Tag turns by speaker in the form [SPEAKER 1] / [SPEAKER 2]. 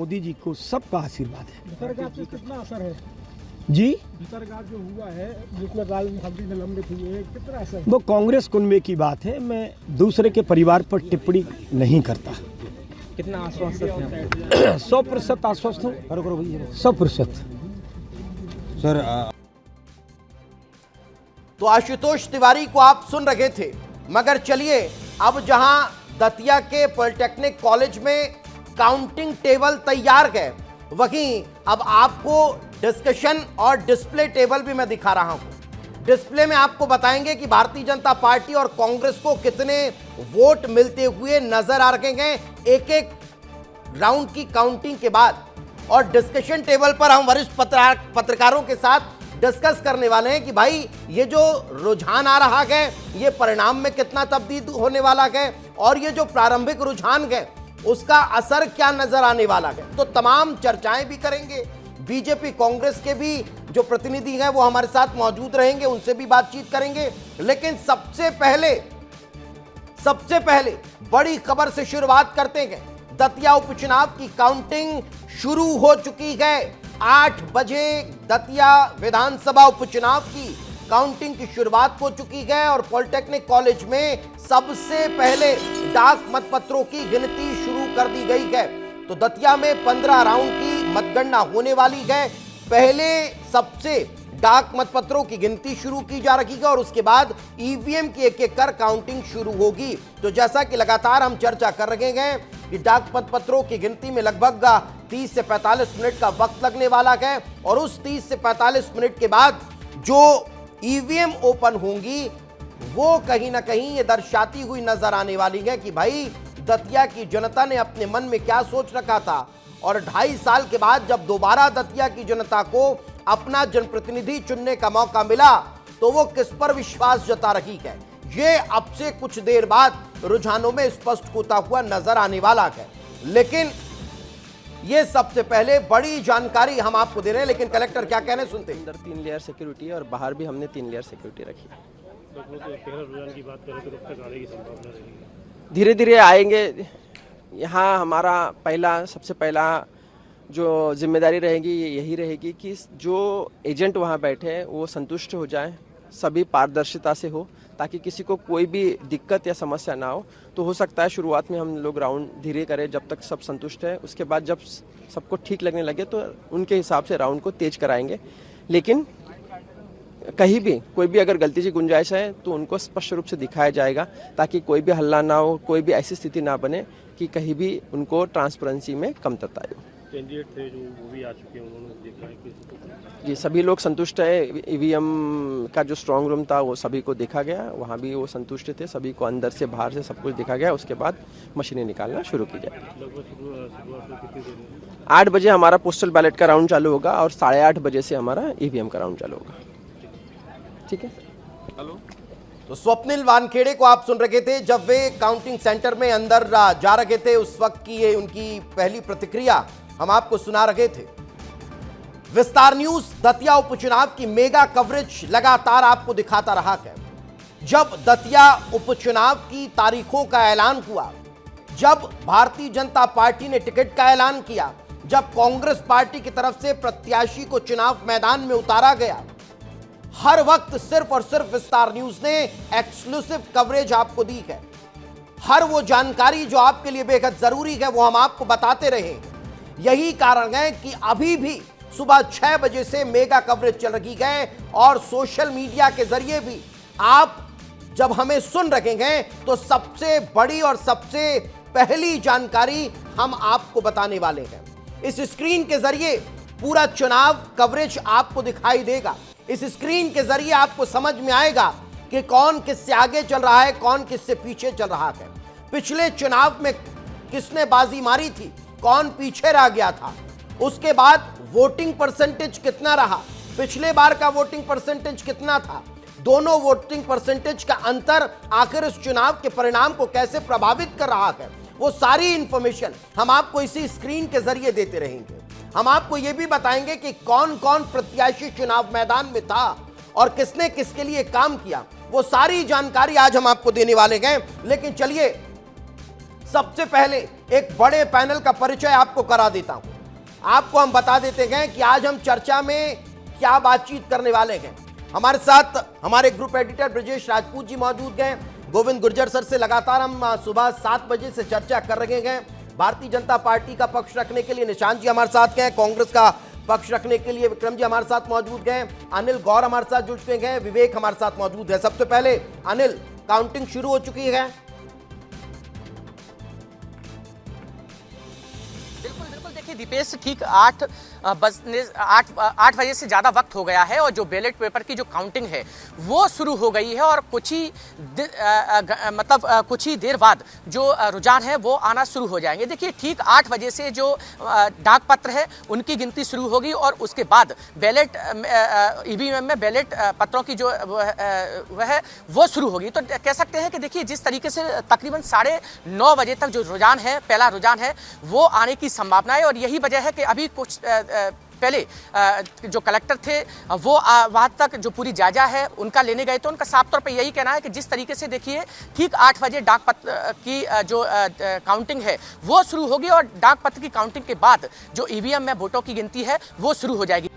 [SPEAKER 1] मोदी जी को सबका आशीर्वाद है।
[SPEAKER 2] भितरघात से कितना असर है
[SPEAKER 1] जी,
[SPEAKER 2] भितरघात जो हुआ है जिसमें राजनीति निलंबित हुए हैं, कितना असर है?
[SPEAKER 1] वो कांग्रेस कुनबे की बात है, मैं दूसरे के परिवार पर टिप्पणी नहीं करता।
[SPEAKER 3] कितना आश्वस्त हैं?
[SPEAKER 1] 100% आश्वस्त हूँ, 100%।
[SPEAKER 4] सर तो आशुतोष तिवारी को आप सुन रहे थे, मगर चलिए अब जहां दतिया के पॉलिटेक्निक कॉलेज में काउंटिंग टेबल तैयार है, वहीं अब आपको डिस्कशन और डिस्प्ले टेबल भी मैं दिखा रहा हूं। डिस्प्ले में आपको बताएंगे कि भारतीय जनता पार्टी और कांग्रेस को कितने वोट मिलते हुए नजर आ रहे हैं एक एक राउंड की काउंटिंग के बाद। और डिस्कशन टेबल पर हम वरिष्ठ पत्रकारों के साथ डिस्कस करने वाले हैं कि भाई ये जो रुझान आ रहा है ये परिणाम में कितना तब्दील होने वाला है, और ये जो प्रारंभिक रुझान है उसका असर क्या नजर आने वाला है। तो तमाम चर्चाएं भी करेंगे। बीजेपी कांग्रेस के भी जो प्रतिनिधि हैं वो हमारे साथ मौजूद रहेंगे, उनसे भी बातचीत करेंगे। लेकिन सबसे पहले बड़ी खबर से शुरुआत करते हैं। दतिया उपचुनाव की काउंटिंग शुरू हो चुकी है। 8 बजे दतिया विधानसभा उपचुनाव की काउंटिंग की शुरुआत हो चुकी है और पॉलिटेक्निक कॉलेज में सबसे पहले डाक मतपत्रों की गिनती शुरू कर दी गई है। तो दतिया में 15 राउंड की मतगणना होने वाली है। पहले सबसे डाक मतपत्रों की गिनती शुरू की जा रही है और उसके बाद ईवीएम की एक एक कर काउंटिंग शुरू होगी। तो जैसा कि लगातार हम चर्चा कर रहे हैं कि डाक मतपत्रों की गिनती में लगभग 30 से 45 मिनट का वक्त लगने वाला है, और उस 30 से 45 मिनट के बाद जो ईवीएम ओपन होंगी वो कहीं ना कहीं ये दर्शाती हुई नजर आने वाली है कि भाई दतिया की जनता ने अपने मन में क्या सोच रखा था, और 2.5 साल के बाद जब दोबारा दतिया की जनता को अपना जनप्रतिनिधि चुनने का मौका मिला तो वो किस पर विश्वास जता रही है, ये अब से कुछ देर बाद रुझानों में स्पष्ट होता हुआ नजर आने वाला है। लेकिन ये सबसे पहले बड़ी जानकारी हम आपको दे रहे हैं। लेकिन कलेक्टर क्या कहने सुनते हैं।
[SPEAKER 3] अंदर 3 लेयर सिक्योरिटी और बाहर भी हमने 3 लेयर सिक्योरिटी रखी। धीरे धीरे आएंगे। यहाँ हमारा सबसे पहला जो जिम्मेदारी रहेगी यही रहेगी कि जो एजेंट वहाँ बैठे हैं वो संतुष्ट हो जाएं, सभी पारदर्शिता से हो, ताकि किसी को कोई भी दिक्कत या समस्या ना हो। तो हो सकता है शुरुआत में हम लोग राउंड धीरे करें जब तक सब संतुष्ट है, उसके बाद जब सबको ठीक लगने लगे तो उनके हिसाब से राउंड को तेज कराएंगे। लेकिन कहीं भी कोई भी अगर गलती की गुंजाइश है तो उनको स्पष्ट रूप से दिखाया जाएगा, ताकि कोई भी हल्ला ना हो, कोई भी ऐसी स्थिति ना बने कि कहीं भी उनको ट्रांसपेरेंसी में कमतरता आए।
[SPEAKER 2] कैंडिडेट थे जो वो भी आ चुके हैं, उन्होंने देखा है कि
[SPEAKER 3] जी सभी लोग संतुष्ट है। ईवीएम का जो स्ट्रांग रूम था वो सभी को देखा गया, वहाँ भी वो संतुष्ट थे, सभी को अंदर से बाहर से सब कुछ देखा गया। उसके बाद मशीनें निकालना शुरू की जाए। 8 बजे हमारा पोस्टल बैलेट का राउंड चालू होगा और 8:30 बजे से हमारा ईवीएम का राउंड चालू होगा। ठीक है।
[SPEAKER 4] हेलो। तो स्वप्निल वानखेड़े को आप सुन रहे थे जब वे काउंटिंग सेंटर में अंदर जा रहे थे, उस वक्त की ये उनकी पहली प्रतिक्रिया हम आपको सुना रहे थे। विस्तार न्यूज दतिया उपचुनाव की मेगा कवरेज लगातार आपको दिखाता रहा है। जब दतिया उपचुनाव की तारीखों का ऐलान हुआ, जब भारतीय जनता पार्टी ने टिकट का ऐलान किया, जब कांग्रेस पार्टी की तरफ से प्रत्याशी को चुनाव मैदान में उतारा गया, हर वक्त सिर्फ और सिर्फ विस्तार न्यूज ने एक्सक्लूसिव कवरेज आपको दी है। हर वो जानकारी जो आपके लिए बेहद जरूरी है वो हम आपको बताते रहे। यही कारण है कि अभी भी सुबह 6 बजे से मेगा कवरेज चल रही है और सोशल मीडिया के जरिए भी आप जब हमें सुन रहे हैं तो सबसे बड़ी और सबसे पहली जानकारी हम आपको बताने वाले हैं। इस स्क्रीन के जरिए पूरा चुनाव कवरेज आपको दिखाई देगा। इस स्क्रीन के जरिए आपको समझ में आएगा कि कौन किससे आगे चल रहा है, कौन किससे पीछे चल रहा है, पिछले चुनाव में किसने बाजी मारी थी, कौन पीछे रह गया था, उसके बाद वोटिंग परसेंटेज कितना रहा, पिछले बार का वोटिंग परसेंटेज कितना था, दोनों वोटिंग परसेंटेज का अंतर आखिर इस चुनाव के परिणाम को कैसे प्रभावित कर रहा है, वो सारी इंफॉर्मेशन हम आपको इसी स्क्रीन के जरिए देते रहेंगे। हम आपको यह भी बताएंगे कि कौन कौन प्रत्याशी चुनाव मैदान में था और किसने किसके लिए काम किया, वो सारी जानकारी आज हम आपको देने वाले हैं। लेकिन चलिए सबसे पहले एक बड़े पैनल का परिचय आपको करा देता हूं। आपको हम बता देते हैं कि आज हम चर्चा में क्या बातचीत करने वाले हैं। हमारे साथ हमारे ग्रुप एडिटर ब्रजेश राजपूत जी मौजूद हैं। गोविंद गुर्जर सर से लगातार हम सुबह 7 बजे से चर्चा कर रहे हैं। भारतीय जनता पार्टी का पक्ष रखने के लिए निशांत जी हमारे साथ हैं, कांग्रेस का पक्ष रखने के लिए विक्रम जी हमारे साथ मौजूद हैं, अनिल गौर हमारे साथ जुड़ चुके हैं, विवेक हमारे साथ मौजूद है। सबसे पहले अनिल, काउंटिंग शुरू हो चुकी है?
[SPEAKER 5] देखिए दीपेश, ठीक 8 बजे से ज़्यादा वक्त हो गया है और जो बैलेट पेपर की जो काउंटिंग है वो शुरू हो गई है और कुछ ही देर बाद जो रुझान है वो आना शुरू हो जाएंगे। देखिए ठीक 8 बजे से जो डाक पत्र है उनकी गिनती शुरू होगी और उसके बाद बैलेट ईवीएम में बैलेट पत्रों की जो वह है वो शुरू होगी। तो कह सकते हैं कि देखिए जिस तरीके से तकरीबन 9:30 बजे तक जो रुझान है, पहला रुझान है, वो आने की संभावना है और यही वजह है कि अभी कुछ पहले जो कलेक्टर थे वो वहाँ तक जो पूरी जायजा है उनका लेने गए तो उनका साफ तौर पे यही कहना है कि जिस तरीके से देखिए ठीक 8 बजे डाक पत्र की जो काउंटिंग है वो शुरू होगी और डाक पत्र की काउंटिंग के बाद जो ईवीएम में वोटों की गिनती है वो शुरू हो जाएगी।